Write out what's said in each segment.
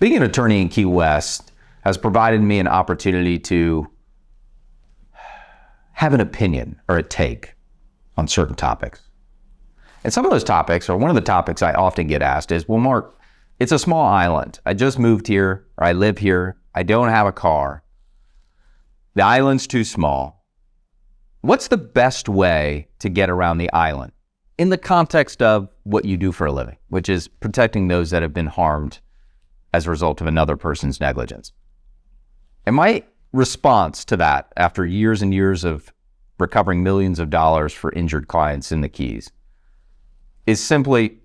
Being an attorney in Key West has provided me an opportunity to have an opinion or a take on certain topics. And some of those topics, or one of the topics I often get asked is, well, Mark, it's a small island. I just moved here, or I live here. I don't have a car. The island's too small. What's the best way to get around the island in the context of what you do for a living, which is protecting those that have been harmed as a result of another person's negligence? And my response to that, after years and years of recovering millions of dollars for injured clients in the Keys, is simply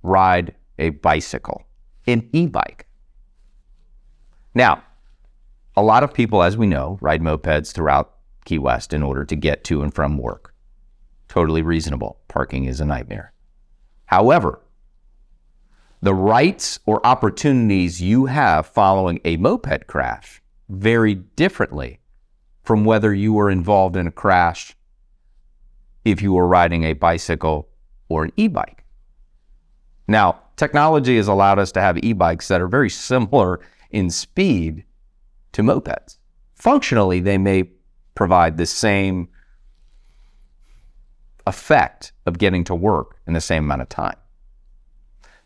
ride a bicycle, an e-bike. Now, a lot of people, as we know, ride mopeds throughout Key West in order to get to and from work. Totally reasonable. Parking is a nightmare. However, the rights or opportunities you have following a moped crash vary differently from whether you were involved in a crash if you were riding a bicycle or an e-bike. Now, technology has allowed us to have e-bikes that are very similar in speed to mopeds. Functionally, they may provide the same effect of getting to work in the same amount of time.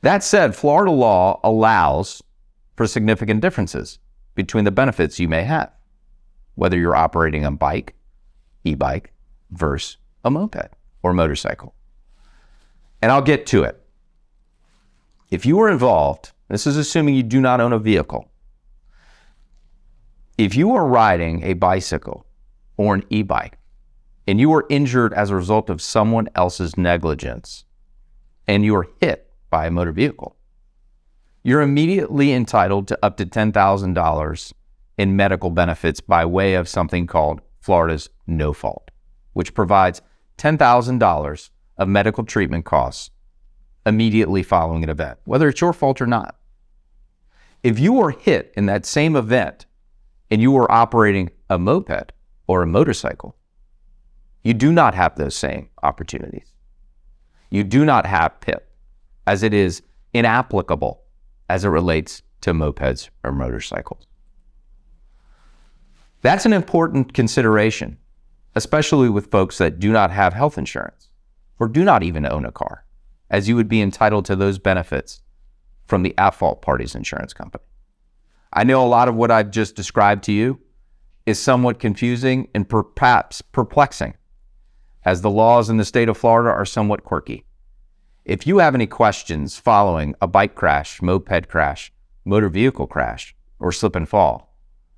That said, Florida law allows for significant differences between the benefits you may have, whether you're operating a bike, e-bike, versus a moped or motorcycle. And I'll get to it. If you were involved, this is assuming you do not own a vehicle. If you are riding a bicycle or an e-bike and you are injured as a result of someone else's negligence and you are hit by a motor vehicle, you're immediately entitled to up to $10,000 in medical benefits by way of something called Florida's no fault, which provides $10,000 of medical treatment costs immediately following an event, whether it's your fault or not. If you were hit in that same event and you were operating a moped or a motorcycle, you do not have those same opportunities. You do not have PIP, as it is inapplicable as it relates to mopeds or motorcycles. That's an important consideration, especially with folks that do not have health insurance or do not even own a car, as you would be entitled to those benefits from the at-fault party's insurance company. I know a lot of what I've just described to you is somewhat confusing and perhaps perplexing, as the laws in the state of Florida are somewhat quirky. If you have any questions following a bike crash, moped crash, motor vehicle crash, or slip and fall,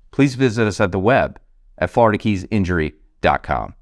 please visit us at the web at floridakeysinjury.com.